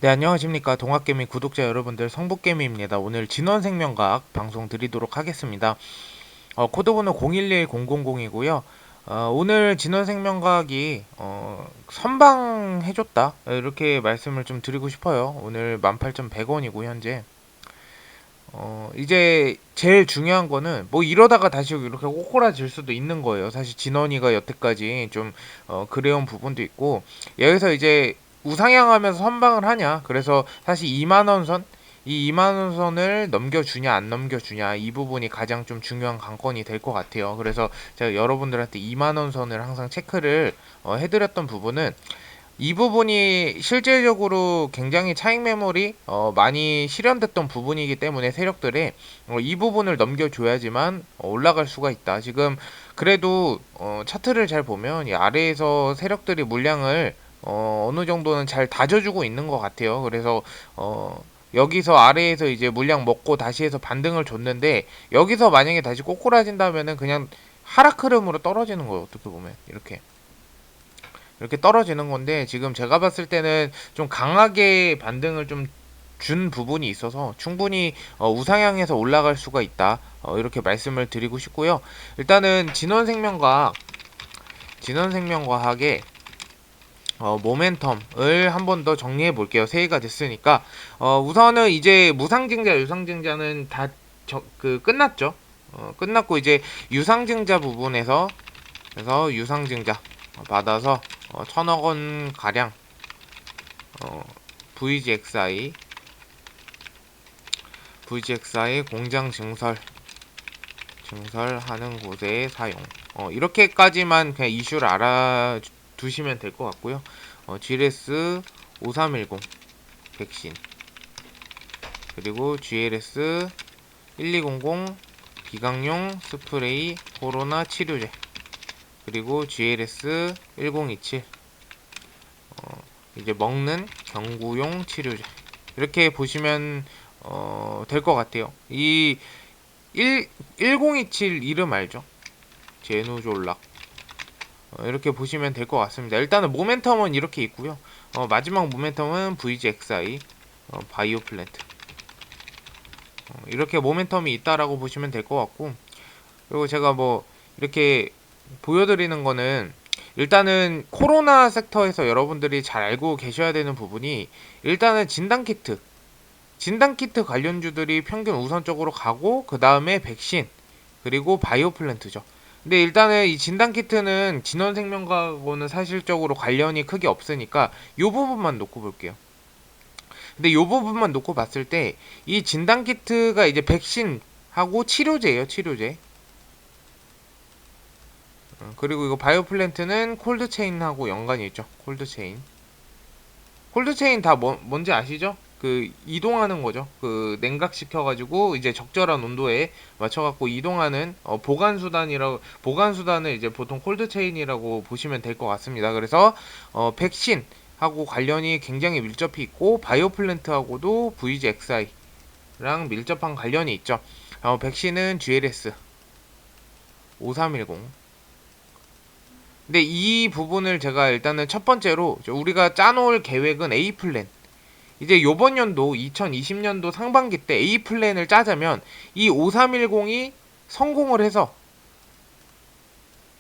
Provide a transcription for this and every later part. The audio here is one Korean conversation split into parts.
네, 안녕하십니까. 동학개미 구독자 여러분들, 성북개미입니다. 오늘 진원생명과학 방송 드리도록 하겠습니다. 코드번호 011000이고요. 오늘 진원생명과학이 선방해줬다, 이렇게 말씀을 좀 드리고 싶어요. 오늘 18,100원이고 현재 이제 제일 중요한 거는 뭐 이러다가 다시 이렇게 꼬꾸라질 수도 있는 거예요. 사실 진원이가 여태까지 좀 그래온 부분도 있고, 여기서 이제 우상향하면서 선방을 하냐, 그래서 사실 2만원 선, 이 2만원 선을 넘겨주냐 안 넘겨주냐, 이 부분이 가장 좀 중요한 관건이 될 것 같아요. 그래서 제가 여러분들한테 2만원 선을 항상 체크를 해드렸던 부분은, 이 부분이 실질적으로 굉장히 차익 매물이 많이 실현됐던 부분이기 때문에 세력들이 이 부분을 넘겨줘야지만 올라갈 수가 있다. 지금 그래도 차트를 잘 보면 이 아래에서 세력들이 물량을 어느 정도는 잘 다져주고 있는 것 같아요. 그래서 여기서 아래에서 이제 물량 먹고 다시 해서 반등을 줬는데, 여기서 만약에 다시 꼬꾸라진다면은 그냥 하락 흐름으로 떨어지는 거예요. 어떻게 보면 이렇게 떨어지는 건데, 지금 제가 봤을 때는 좀 강하게 반등을 좀 준 부분이 있어서 충분히 우상향해서 올라갈 수가 있다, 이렇게 말씀을 드리고 싶고요. 일단은 진원생명과학의 모멘텀을 한번 더 정리해 볼게요. 새해가 됐으니까 우선은 이제 무상증자, 유상증자는 다 끝났죠. 끝났고 이제 유상증자 부분에서, 그래서 유상증자 받아서 1,000억 원 가량 VGXI 공장 증설하는 곳에 사용, 이렇게까지만 그냥 이슈를 알아두시면 될 것 같고요. GLS 5310 백신, 그리고 GLS 1200 비강용 스프레이 코로나 치료제, 그리고 GLS 1027 이제 먹는 경구용 치료제, 이렇게 보시면 될 것 같아요. 이 1027 이름 알죠? 제누졸락, 이렇게 보시면 될 것 같습니다. 일단은 모멘텀은 이렇게 있고요. 마지막 모멘텀은 VGXI 바이오 플랜트, 이렇게 모멘텀이 있다라고 보시면 될 것 같고, 그리고 제가 뭐 이렇게 보여드리는 거는, 일단은 코로나 섹터에서 여러분들이 잘 알고 계셔야 되는 부분이, 일단은 진단키트 관련주들이 평균 우선적으로 가고, 그 다음에 백신, 그리고 바이오 플랜트죠. 근데 일단은 이 진단키트는 진원생명과하고는 사실적으로 관련이 크게 없으니까 이 부분만 놓고 볼게요. 근데 이 부분만 놓고 봤을 때 이 진단키트가 이제 백신하고 치료제예요, 치료제. 그리고 이거 바이오 플랜트는 콜드체인하고 연관이 있죠. 콜드체인 다 뭔지 아시죠? 그 이동하는 거죠. 그 냉각시켜가지고 이제 적절한 온도에 맞춰갖고 이동하는 보관 수단을 이제 보통 콜드체인이라고 보시면 될 것 같습니다. 그래서 백신하고 관련이 굉장히 밀접히 있고, 바이오 플랜트하고도 VGXI랑 밀접한 관련이 있죠. 백신은 GLS 5310. 근데 이 부분을 제가 일단은 첫 번째로, 우리가 짜놓을 계획은 A 플랜. 이제 요번 연도 2020년도 상반기 때 A 플랜을 짜자면, 이 5310이 성공을 해서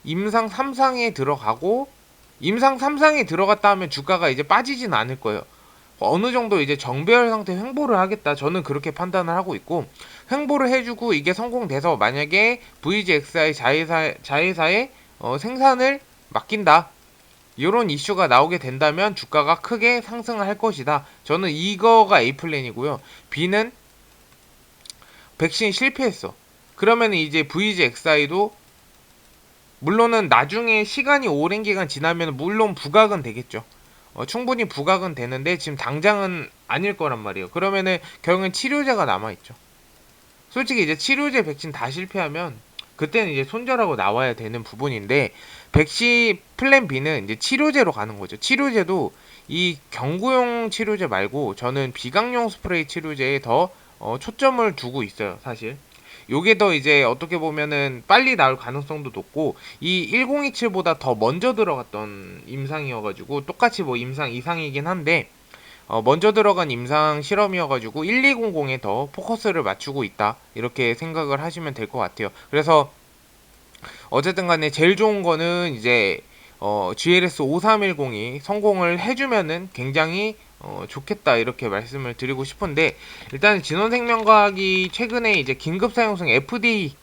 임상 3상에 들어가고, 임상 3상에 들어갔다 하면 주가가 이제 빠지진 않을 거예요. 어느 정도 이제 정배열 상태 횡보를 하겠다, 저는 그렇게 판단을 하고 있고, 횡보를 해주고 이게 성공돼서 만약에 VGXI 자회사에 생산을 맡긴다, 이런 이슈가 나오게 된다면 주가가 크게 상승을 할 것이다. 저는 이거가 A 플랜이고요. B는 백신 실패했어. 그러면 이제 VGXI도 물론은 나중에 시간이 오랜 기간 지나면 물론 부각은 되겠죠. 충분히 부각은 되는데 지금 당장은 아닐 거란 말이에요. 그러면은 결국엔 치료제가 남아있죠. 솔직히 이제 치료제 백신 다 실패하면 그때는 이제 손절하고 나와야 되는 부분인데, 백신 플랜 B는 이제 치료제로 가는 거죠. 치료제도 이 경구용 치료제 말고 저는 비강용 스프레이 치료제에 더 초점을 두고 있어요, 사실. 요게 더 이제 어떻게 보면은 빨리 나올 가능성도 높고, 이 1027보다 더 먼저 들어갔던 임상이어가지고 똑같이 뭐 임상 이상이긴 한데, 먼저 들어간 임상 실험이어가지고 1200에 더 포커스를 맞추고 있다 이렇게 생각을 하시면 될 것 같아요. 그래서 어쨌든 간에 제일 좋은 거는 이제 GLS 5310이 성공을 해주면은 굉장히 좋겠다 이렇게 말씀을 드리고 싶은데, 일단 진원생명과학이 최근에 이제 긴급 사용성 FDA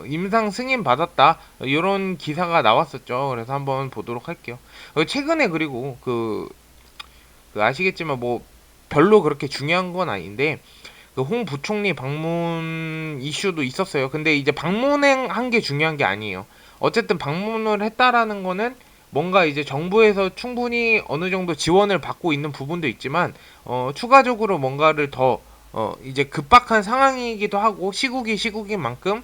임상 승인 받았다 이런 기사가 나왔었죠. 그래서 한번 보도록 할게요. 최근에 그리고 그 아시겠지만 뭐 별로 그렇게 중요한 건 아닌데 그 홍 부총리 방문 이슈도 있었어요. 근데 이제 방문한 게 중요한 게 아니에요. 어쨌든 방문을 했다라는 거는 뭔가 이제 정부에서 충분히 어느 정도 지원을 받고 있는 부분도 있지만 추가적으로 뭔가를 더 이제 급박한 상황이기도 하고 시국인 만큼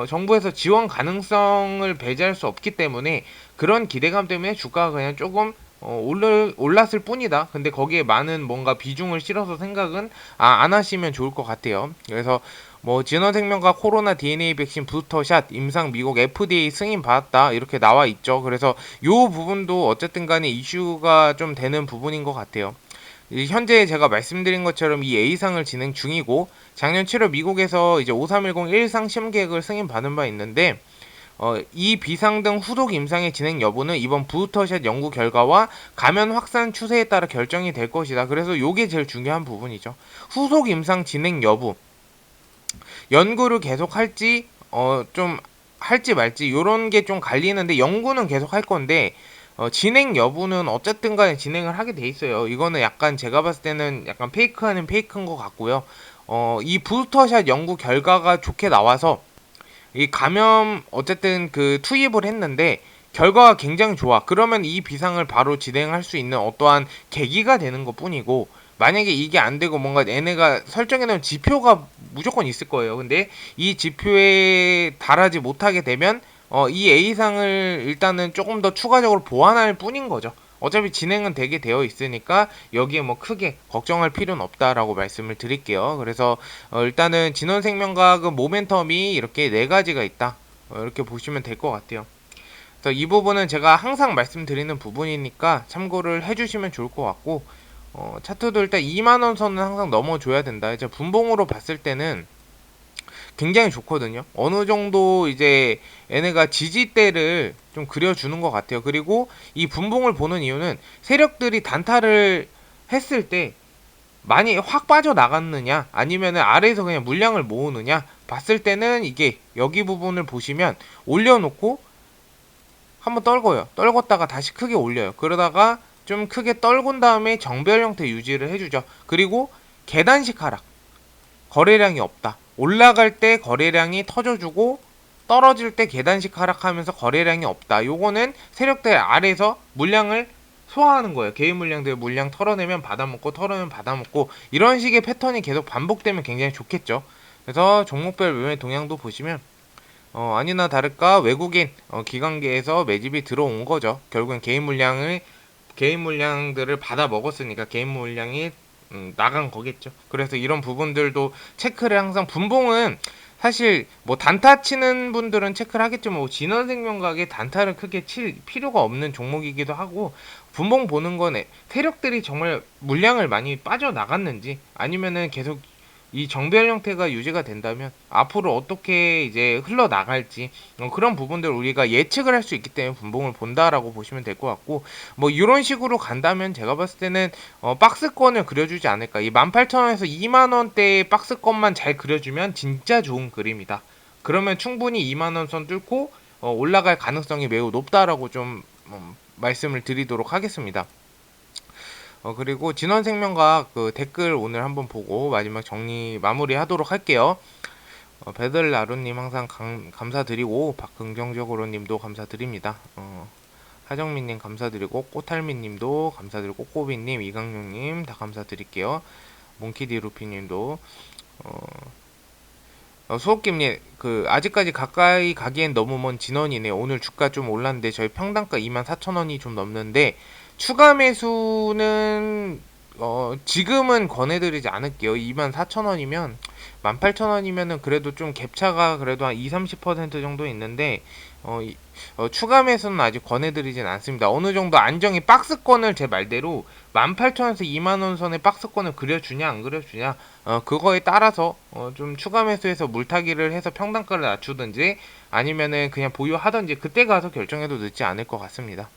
정부에서 지원 가능성을 배제할 수 없기 때문에 그런 기대감 때문에 주가가 그냥 조금 올랐을 뿐이다. 근데 거기에 많은 뭔가 비중을 실어서 생각은 안 하시면 좋을 것 같아요. 그래서 뭐 진원생명과 코로나 DNA 백신 부스터샷 임상 미국 FDA 승인 받았다 이렇게 나와 있죠. 그래서 요 부분도 어쨌든 간에 이슈가 좀 되는 부분인 것 같아요. 현재 제가 말씀드린 것처럼 이 A상을 진행 중이고 작년 7월 미국에서 이제 5310 1상 시험 계획을 승인 받은 바 있는데 이 비상 등 후속 임상의 진행 여부는 이번 부스터샷 연구 결과와 감염 확산 추세에 따라 결정이 될 것이다. 그래서 요게 제일 중요한 부분이죠. 후속 임상 진행 여부. 연구를 계속 할지 좀 할지 말지 요런 게 좀 갈리는데, 연구는 계속 할 건데 진행 여부는 어쨌든 간에 진행을 하게 돼 있어요. 이거는 약간 제가 봤을 때는 약간 페이크하는 페이크인 것 같고요. 이 부스터샷 연구 결과가 좋게 나와서 이 감염 어쨌든 그 투입을 했는데 결과가 굉장히 좋아. 그러면 이 비상을 바로 진행할 수 있는 어떠한 계기가 되는 것 뿐이고, 만약에 이게 안 되고 뭔가 얘네가 설정해 놓은 지표가 무조건 있을 거예요. 근데 이 지표에 달하지 못하게 되면 이 A상을 일단은 조금 더 추가적으로 보완할 뿐인 거죠. 어차피 진행은 되게 되어 있으니까 여기에 뭐 크게 걱정할 필요는 없다라고 말씀을 드릴게요. 그래서 일단은 진원생명과학은 모멘텀이 이렇게 네 가지가 있다. 이렇게 보시면 될 것 같아요. 그래서 이 부분은 제가 항상 말씀드리는 부분이니까 참고를 해주시면 좋을 것 같고, 차트도 일단 2만원 선은 항상 넘어줘야 된다. 이제 분봉으로 봤을 때는 굉장히 좋거든요. 어느 정도 이제 얘네가 지지대를 좀 그려주는 것 같아요. 그리고 이 분봉을 보는 이유는 세력들이 단타를 했을 때 많이 확 빠져나갔느냐 아니면은 아래에서 그냥 물량을 모으느냐 봤을 때는 이게 여기 부분을 보시면 올려놓고 한번 떨궈요. 떨궜다가 다시 크게 올려요. 그러다가 좀 크게 떨군 다음에 정별 형태 유지를 해주죠. 그리고 계단식 하락. 거래량이 없다. 올라갈 때 거래량이 터져주고 떨어질 때 계단식 하락하면서 거래량이 없다. 요거는 세력들 아래에서 물량을 소화하는 거예요. 개인 물량들 물량 털어내면 받아먹고 털어내면 받아먹고 이런 식의 패턴이 계속 반복되면 굉장히 좋겠죠. 그래서 종목별 매매 동향도 보시면 아니나 다를까 외국인 기관계에서 매집이 들어온 거죠. 결국엔 개인 물량들을 받아 먹었으니까 개인 물량이 나간 거겠죠. 그래서 이런 부분들도 체크를 항상, 분봉은 사실 뭐 단타 치는 분들은 체크를 하겠지만 뭐 진원생명과학에 단타를 크게 칠 필요가 없는 종목이기도 하고, 분봉 보는 건 세력들이 정말 물량을 많이 빠져나갔는지 아니면은 계속 이 정별 형태가 유지가 된다면 앞으로 어떻게 이제 흘러나갈지 그런 부분들 우리가 예측을 할 수 있기 때문에 분봉을 본다라고 보시면 될 것 같고, 뭐 이런 식으로 간다면 제가 봤을 때는 박스권을 그려주지 않을까. 이 18,000원에서 2만원대의 박스권만 잘 그려주면 진짜 좋은 그림이다. 그러면 충분히 2만원 선 뚫고 올라갈 가능성이 매우 높다라고 좀 말씀을 드리도록 하겠습니다. 그리고 진원생명과학 그 댓글 오늘 한번 보고 마지막 정리 마무리하도록 할게요. 배들나루님 항상 감사드리고, 박긍정적으로님도 감사드립니다. 하정민님 감사드리고, 꽃할미님도 감사드리고, 꼬꼬비님, 이강용님 다 감사드릴게요. 몽키디루피님도 수호김님 아직까지 가까이 가기엔 너무 먼 진원이네. 오늘 주가 좀 올랐는데 저희 평단가 24,000원이 좀 넘는데 추가 매수는 지금은 권해드리지 않을게요. 24,000원이면 18,000원이면은 그래도 좀 갭차가 그래도 한 2-30% 정도 있는데 추가 매수는 아직 권해드리진 않습니다. 어느 정도 안정이 박스권을 제 말대로 18,000원에서 2만원 선의 박스권을 그려주냐 안 그려주냐 그거에 따라서 좀 추가 매수해서 물타기를 해서 평단가를 낮추든지 아니면은 그냥 보유하든지 그때 가서 결정해도 늦지 않을 것 같습니다.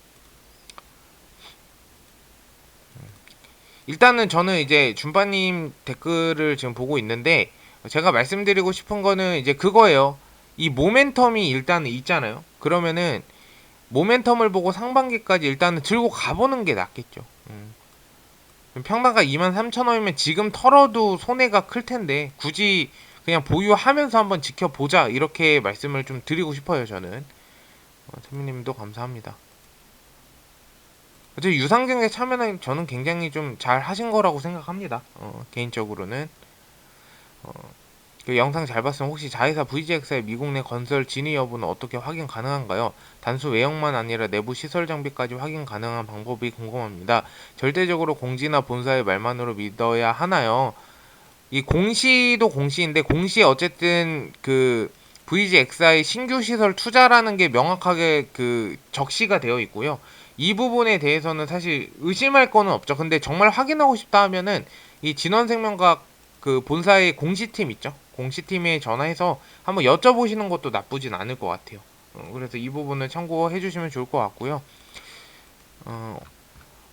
일단은 저는 이제 준바님 댓글을 지금 보고 있는데 제가 말씀드리고 싶은 거는 이제 그거예요. 이 모멘텀이 일단은 있잖아요. 그러면은 모멘텀을 보고 상반기까지 일단은 들고 가보는 게 낫겠죠. 평당가 23,000원이면 지금 털어도 손해가 클 텐데 굳이 그냥 보유하면서 한번 지켜보자 이렇게 말씀을 좀 드리고 싶어요. 저는 태민님도 감사합니다. 어차피 유상증에 참여는 저는 굉장히 좀 잘 하신 거라고 생각합니다. 개인적으로는 그 영상 잘 봤으면 혹시 자회사 VGX의 미국 내 건설 진위 여부는 어떻게 확인 가능한가요? 단수 외형만 아니라 내부 시설 장비까지 확인 가능한 방법이 궁금합니다. 절대적으로 공지나 본사의 말만으로 믿어야 하나요? 이 공시도 공시인데 공시에 어쨌든 그 VGXI 신규 시설 투자라는 게 명확하게 그 적시가 되어 있고요. 이 부분에 대해서는 사실 의심할 거는 없죠. 근데 정말 확인하고 싶다 하면은 이 진원생명과학 그 본사의 공시팀 있죠. 공시팀에 전화해서 한번 여쭤보시는 것도 나쁘진 않을 것 같아요. 그래서 이 부분을 참고해 주시면 좋을 것 같고요. 어,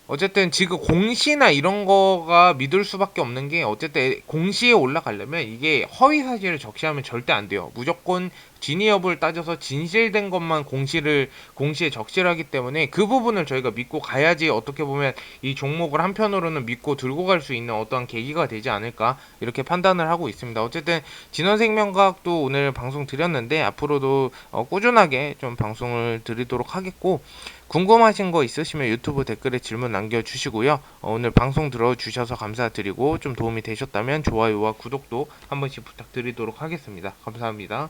어쨌든 지금 공시나 이런 거가 믿을 수밖에 없는 게 어쨌든 공시에 올라가려면 이게 허위 사실을 적시하면 절대 안 돼요. 무조건 진위 여부를 따져서 진실된 것만 공시에 적시를 하기 때문에 그 부분을 저희가 믿고 가야지 어떻게 보면 이 종목을 한편으로는 믿고 들고 갈 수 있는 어떠한 계기가 되지 않을까 이렇게 판단을 하고 있습니다. 어쨌든 진원생명과학도 오늘 방송 드렸는데 앞으로도 꾸준하게 좀 방송을 드리도록 하겠고 궁금하신 거 있으시면 유튜브 댓글에 질문 남겨주시고요. 오늘 방송 들어주셔서 감사드리고 좀 도움이 되셨다면 좋아요와 구독도 한 번씩 부탁드리도록 하겠습니다. 감사합니다.